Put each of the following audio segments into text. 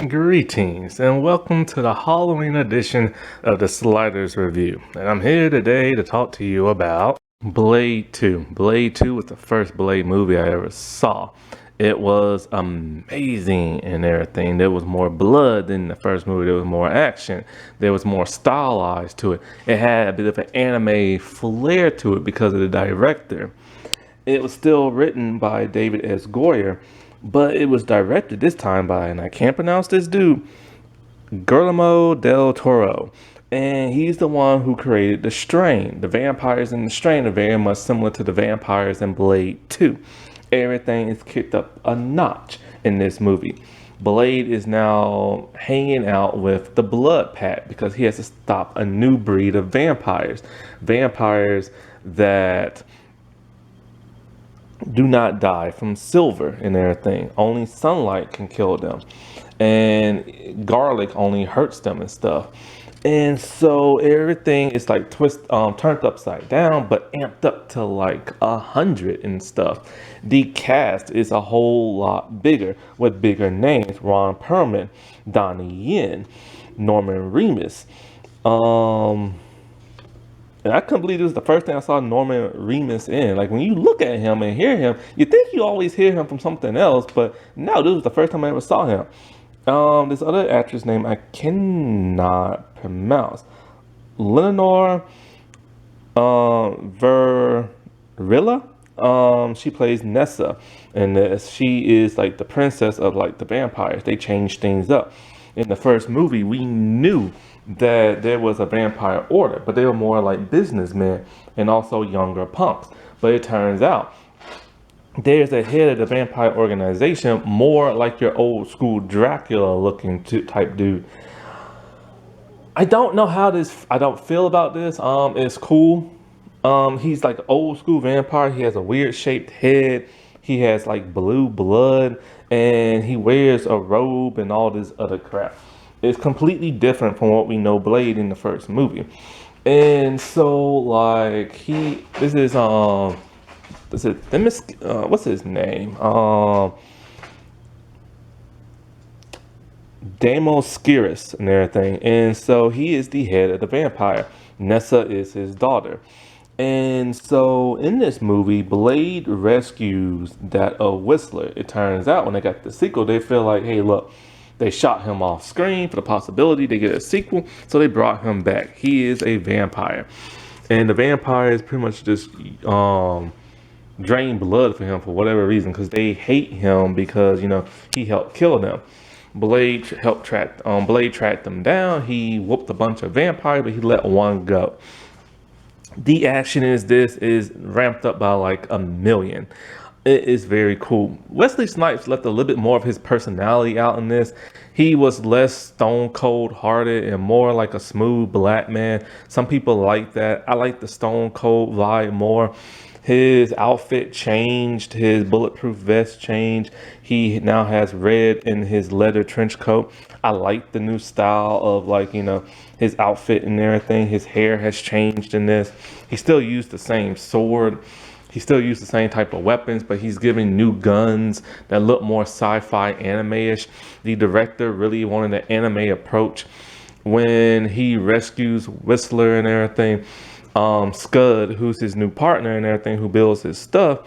Greetings and welcome to the Halloween edition of the Sliders Review. And I'm here today to talk to you about Blade 2. Blade 2 was the first Blade movie I ever saw. It was amazing and everything. There was more blood than the first movie. There was more action. There was more stylized to it. It had a bit of an anime flair to it because of the director. It was still written by David S. Goyer, but it was directed this time by, and I can't pronounce this dude, Guillermo del Toro. And he's the one who created The Strain. The vampires in The Strain are very much similar to the vampires in Blade 2. Everything is kicked up a notch in this movie. Blade is now hanging out with the Blood Pact because he has to stop a new breed of vampires. Vampires that do not die from silver and everything. Only sunlight can kill them. And garlic only hurts them and stuff. And so everything is like turned upside down, but amped up to like 100 and stuff. The cast is a whole lot bigger with bigger names. Ron Perlman, Donnie Yen, Norman Reedus. And I couldn't believe this was the first thing I saw Norman Reedus in. Like when you look at him and hear him, you think you always hear him from something else, but no, this was the first time I ever saw him. This other actress name I cannot pronounce. Lenore Verrilla. She plays Nessa, and she is like the princess of like the vampires. They changed things up. In the first movie, we knew that there was a vampire order, but they were more like businessmen and also younger punks. But it turns out there's a head of the vampire organization, more like your old school Dracula looking type dude. I don't know I don't feel about this. It's cool. He's like old school vampire. He has a weird shaped head. He has like blue blood and he wears a robe and all this other crap. It's completely different from what we know Blade in the first movie. And so like what's his name? Skiris and everything. And so he is the head of the vampire. Nessa is his daughter. And so in this movie, Blade rescues that Whistler. It turns out when they got the sequel, they feel like, hey, look, they shot him off screen for the possibility they get a sequel, so they brought him back. He is a vampire. And the vampires pretty much just drain blood for him for whatever reason, because they hate him because, you know, he helped kill them. Blade tracked them down. He whooped a bunch of vampires, but he let one go. The action is ramped up by like 1,000,000. It is very cool. Wesley Snipes left a little bit more of his personality out in this. He was less stone cold hearted and more like a smooth black man. Some people like that. I like the stone cold vibe more. His outfit changed. His bulletproof vest changed. He now has red in his leather trench coat. I like the new style of, like, you know, his outfit and everything. His hair has changed in this. He still used the same sword. He still used the same type of weapons, but he's giving new guns that look more sci-fi anime-ish. The director really wanted an anime approach when he rescues Whistler and everything. Scud, who's his new partner and everything, who builds his stuff,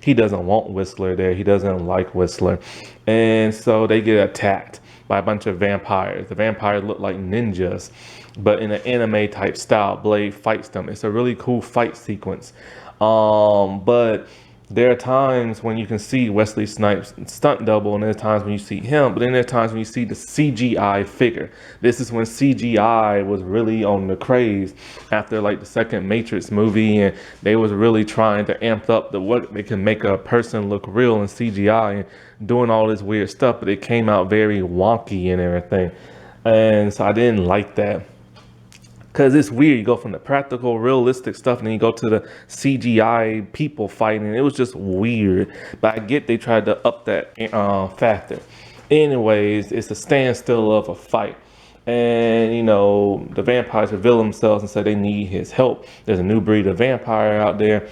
he doesn't want Whistler there. He doesn't like Whistler. And so they get attacked by a bunch of vampires. The vampires look like ninjas, but in an anime type style. Blade fights them. It's a really cool fight sequence. But there are times when you can see Wesley Snipes stunt double, and there's times when you see him, but then there's times when you see the CGI figure. This is when CGI was really on the craze after like the second Matrix movie, and they was really trying to amp up what they can make a person look real in CGI and doing all this weird stuff, but it came out very wonky and everything. And so I didn't like that. Because it's weird. You go from the practical, realistic stuff, and then you go to the CGI people fighting. It was just weird. But I get they tried to up that factor. Anyways, it's a standstill of a fight. And, you know, the vampires reveal themselves and say they need his help. There's a new breed of vampire out there.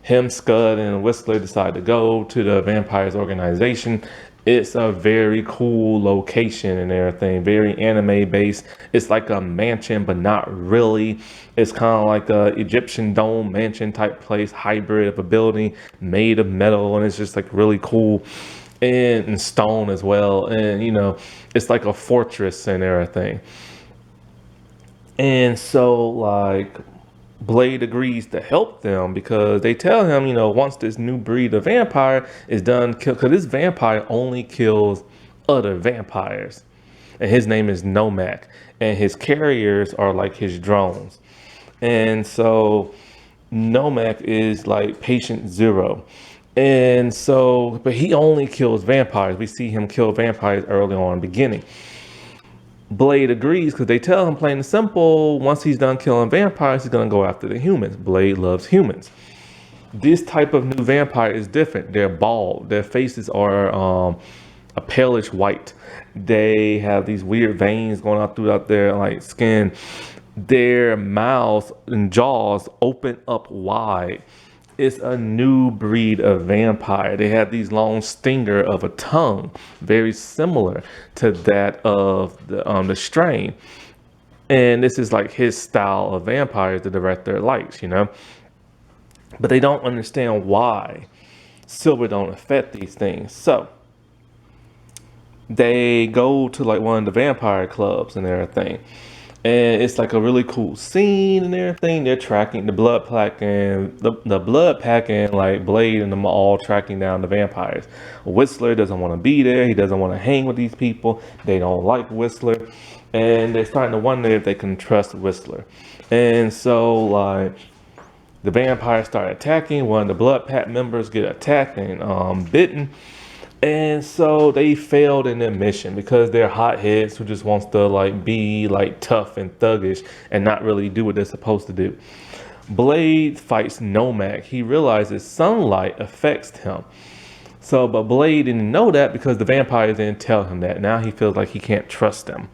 Him, Scud, and Whistler decide to go to the vampires organization It's a very cool location and everything, very anime based. It's like a mansion, but not really. It's kind of like a Egyptian dome mansion type place, hybrid of a building made of metal, and it's just like really cool and stone as well. And it's like a fortress and everything. And so, like, Blade agrees to help them because they tell him, once this new breed of vampire is done, because this vampire only kills other vampires. And his name is Nomak. And his carriers are like his drones. And so Nomak is like patient zero. And so, but he only kills vampires. We see him kill vampires early on in the beginning. Blade agrees because they tell him plain and simple, once he's done killing vampires, he's going to go after the humans. Blade loves humans. This type of new vampire is different. They're bald. Their faces are a palish white. They have these weird veins going out throughout their like skin. Their mouths and jaws open up wide. It's a new breed of vampire. They have these long stinger of a tongue, very similar to that of the strain. And this is like his style of vampires the director likes. But they don't understand why silver don't affect these things. So they go to like one of the vampire clubs and everything. And it's like a really cool scene and everything. They're tracking the blood pack and the blood pack and like Blade and them all tracking down the vampires. Whistler doesn't want to be there. He doesn't want to hang with these people. They don't like Whistler. And they're starting to wonder if they can trust Whistler. And so like the vampires start attacking. One of the blood pack members get attacked and bitten. And so they failed in their mission because they're hotheads who just wants to like be like tough and thuggish and not really do what they're supposed to do. Blade fights Nomak. He realizes sunlight affects him. But Blade didn't know that because the vampires didn't tell him that. Now he feels like he can't trust them.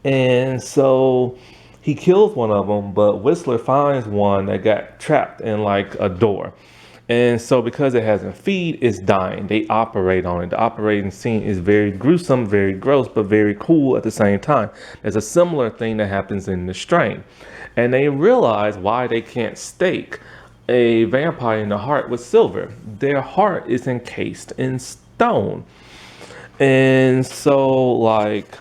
And so he kills one of them, but Whistler finds one that got trapped in like a door. And so because it hasn't feed, it's dying. They operate on it. The operating scene is very gruesome, very gross, but very cool at the same time. There's a similar thing that happens in The Strain. And they realize why they can't stake a vampire in the heart with silver. Their heart is encased in stone. And so like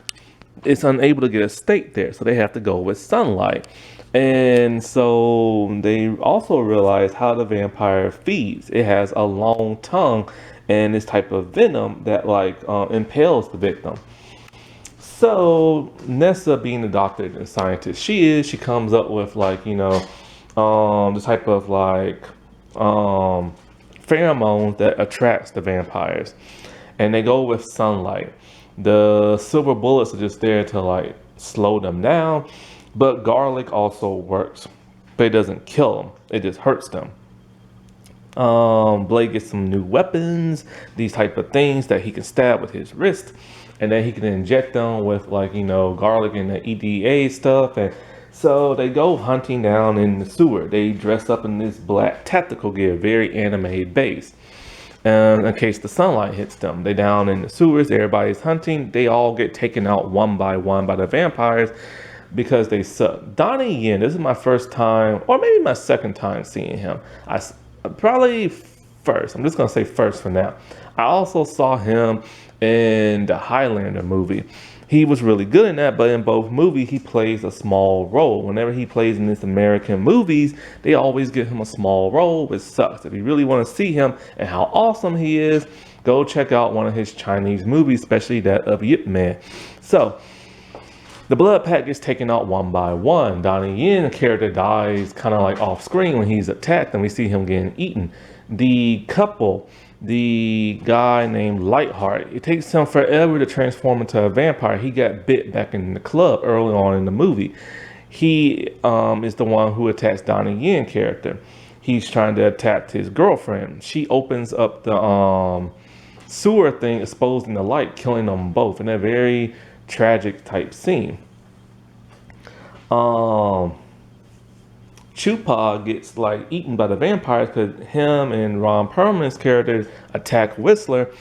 it's unable to get a stake there. So they have to go with sunlight. And so they also realize how the vampire feeds. It has a long tongue and this type of venom that like impales the victim. So Nessa, being the doctor and scientist she comes up with like, the type of like pheromones that attracts the vampires. And they go with sunlight. The silver bullets are just there to like slow them down. But garlic also works, but it doesn't kill them. It just hurts them. Blade gets some new weapons, these type of things that he can stab with his wrist, and then he can inject them with like, garlic and the EDA stuff. And so they go hunting down in the sewer. They dress up in this black tactical gear, very anime based. In case the sunlight hits them, they down in the sewers, everybody's hunting. They all get taken out one by the vampires, because they suck. Donnie Yen, this is my first time, or maybe my second time seeing him. Probably first. I'm just gonna say first for now. I also saw him in the Highlander movie. He was really good in that, but in both movies, he plays a small role. Whenever he plays in these American movies, they always give him a small role, which sucks. If you really want to see him and how awesome he is, go check out one of his Chinese movies, especially that of Yip Man. So, the blood pack gets taken out one by one. Donnie Yen, the character, dies kind of like off screen when he's attacked and we see him getting eaten. The couple, the guy named Lightheart, it takes him forever to transform into a vampire. He got bit back in the club early on in the movie. He is the one who attacks Donnie Yen character. He's trying to attack his girlfriend. She opens up the sewer thing, exposing the light, killing them both in a very tragic type scene. Chupa gets like eaten by the vampires because him and Ron Perlman's characters attack Whistler.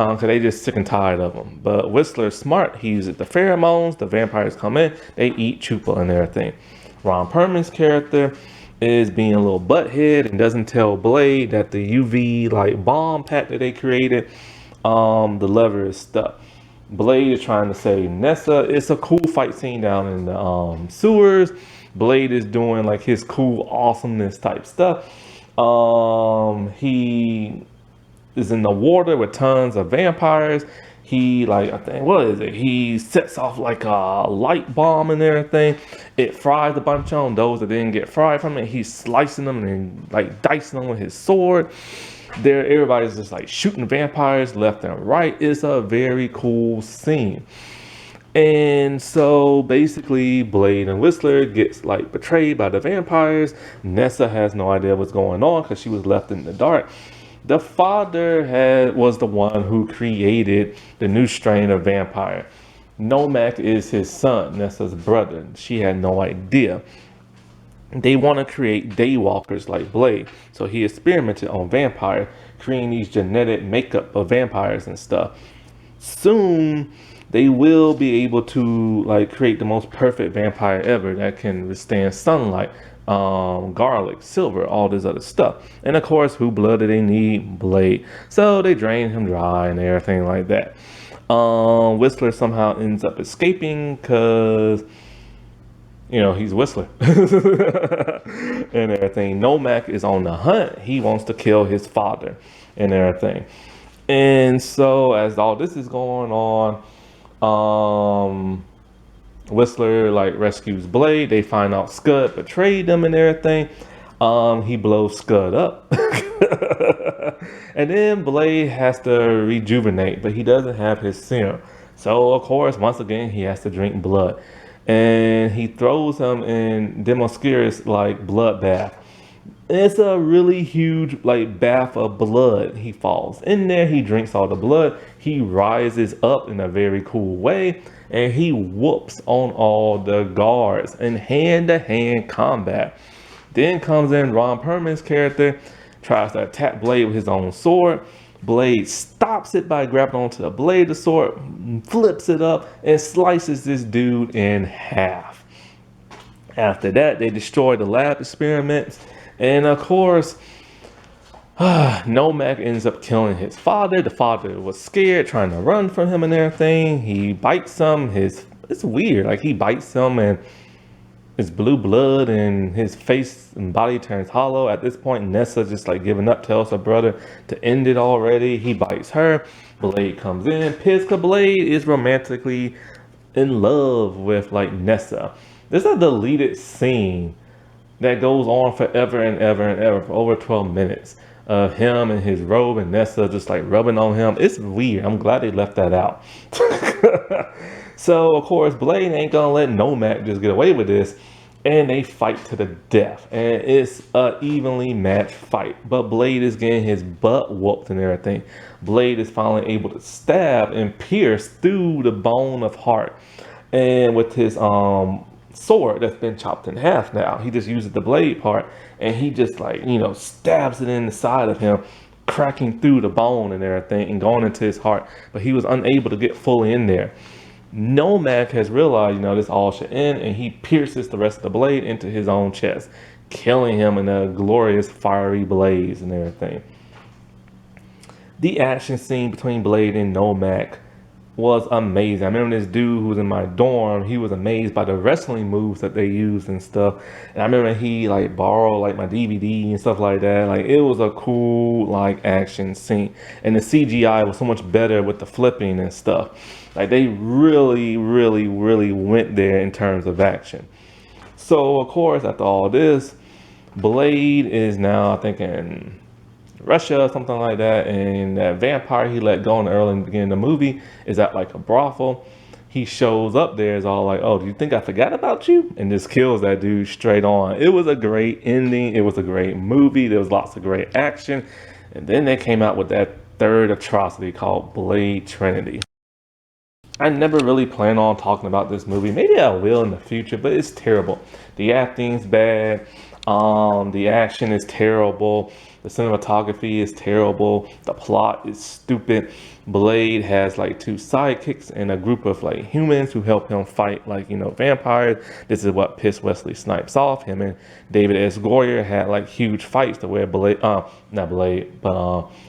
Cause they just sick and tired of him. But Whistler's smart. He uses the pheromones. The vampires come in. They eat Chupa and everything. Ron Perlman's character is being a little butthead and doesn't tell Blade that the UV like bomb pack that they created, the lever is stuck. Blade is trying to save Nessa. It's a cool fight scene down in the sewers. Blade is doing like his cool awesomeness type stuff. He is in the water with tons of vampires. He like, I think, what is it? He sets off like a light bomb and everything. It fries a bunch of them. Those that didn't get fried from it, he's slicing them and like dicing them with his sword. There, everybody's just like shooting vampires left and right. It's a very cool scene. And so basically Blade and Whistler gets like betrayed by the vampires. Nessa has no idea what's going on because she was left in the dark. The father was the one who created the new strain of vampire. Nomak is his son, Nessa's brother. She had no idea. They want to create daywalkers like Blade. So he experimented on vampire, creating these genetic makeup of vampires and stuff. Soon, they will be able to like create the most perfect vampire ever that can withstand sunlight, garlic, silver, all this other stuff. And of course, who blood do they need? Blade. So they drain him dry and everything like that. Whistler somehow ends up escaping because, you know, he's Whistler and everything. Nomak is on the hunt. He wants to kill his father and everything. And so as all this is going on, Whistler like rescues Blade. They find out Scud betrayed them and everything. He blows Scud up. And then Blade has to rejuvenate, but he doesn't have his serum. So of course, once again, he has to drink blood. And he throws him in Demoscurus like bloodbath. It's a really huge like bath of blood. He falls in there, he drinks all the blood, he rises up in a very cool way, and he whoops on all the guards in hand-to-hand combat. Then comes in Ron Perlman's character, tries to attack Blade with his own sword. Blade stops it by grabbing onto the blade of the sword, flips it up, and slices this dude in half. After that, they destroy the lab experiments. And of course, Nomak ends up killing his father. The father was scared, trying to run from him and everything. He bites him. It's weird. Like he bites him and his blue blood and his face and body turns hollow. At this point, Nessa just like giving up, tells her brother to end it already. He bites her. Blade comes in. Pisca Blade is romantically in love with like Nessa. There's a deleted scene that goes on forever and ever and ever for over 12 minutes of him and his robe and Nessa just like rubbing on him. It's weird. I'm glad they left that out. So of course Blade ain't gonna let Nomak just get away with this, and they fight to the death, and it's a evenly matched fight. But Blade is getting his butt whooped and everything. Blade is finally able to stab and pierce through the bone of heart, and with his sword that's been chopped in half now, he just uses the blade part and he just like, you know, stabs it in the side of him, cracking through the bone and everything and going into his heart, but he was unable to get fully in there. Nomak has realized, you know, this all should end, and he pierces the rest of the blade into his own chest, killing him in a glorious fiery blaze and everything. The action scene between Blade and Nomak was amazing. I remember this dude who was in my dorm, he was amazed by the wrestling moves that they used and stuff. And I remember he like borrowed like my DVD and stuff like that. Like it was a cool like action scene. And the CGI was so much better with the flipping and stuff. Like they really went there in terms of action. So of course, after all this, Blade is now, I think, in Russia or something like that, and that vampire he let go in the early beginning of the movie is at like a brothel. He shows up there, is all like, "Oh, do you think I forgot about you?" and just kills that dude straight on. It was a great ending. It was a great movie. There was lots of great action, and then they came out with that third atrocity called Blade Trinity. I never really plan on talking about this movie. Maybe I will in the future, but it's terrible. The acting's bad. The action is terrible. The cinematography is terrible. The plot is stupid. Blade has like two sidekicks and a group of like humans who help him fight like, vampires. This is what pissed Wesley Snipes off. Him and David S. Goyer had like huge fights to where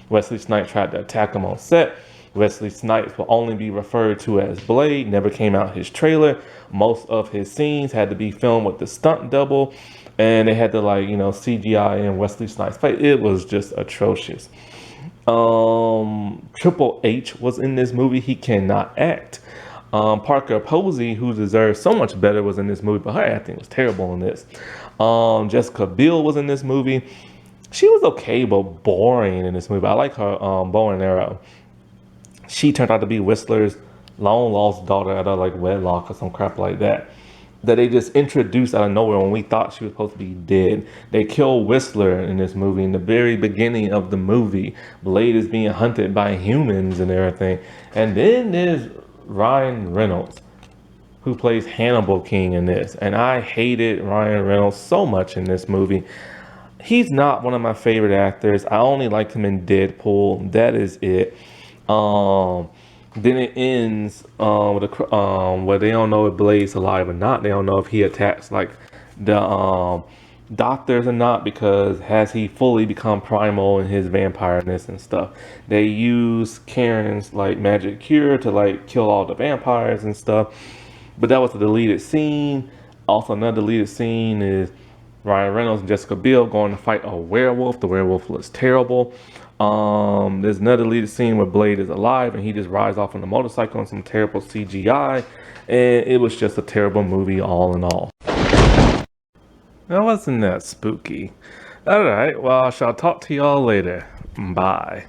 Wesley Snipes tried to attack him on set. Wesley Snipes will only be referred to as Blade, never came out his trailer. Most of his scenes had to be filmed with the stunt double, and they had to CGI in Wesley Snipes' face. It was just atrocious. Triple H was in this movie. He cannot act. Parker Posey, who deserves so much better, was in this movie, but her acting was terrible in this. Jessica Biel was in this movie. She was okay, but boring in this movie. I like her bow and arrow. She turned out to be Whistler's long lost daughter out of like wedlock or some crap like that they just introduced out of nowhere when we thought she was supposed to be dead. They kill Whistler in this movie in the very beginning of the movie. Blade is being hunted by humans and everything. And then there's Ryan Reynolds, who plays Hannibal King in this. And I hated Ryan Reynolds so much in this movie. He's not one of my favorite actors. I only like him in Deadpool. That is it. Then it ends where they don't know if Blade's alive or not. They don't know if he attacks like the doctors or not, because has he fully become primal in his vampireness and stuff. They use Karen's like magic cure to like kill all the vampires and stuff. But that was a deleted scene. Also, another deleted scene is Ryan Reynolds and Jessica Biel going to fight a werewolf. The werewolf looks terrible. There's another deleted scene where Blade is alive and he just rides off on a motorcycle on some terrible CGI. And it was just a terrible movie all in all. That wasn't that spooky. Alright, well, I shall talk to y'all later. Bye.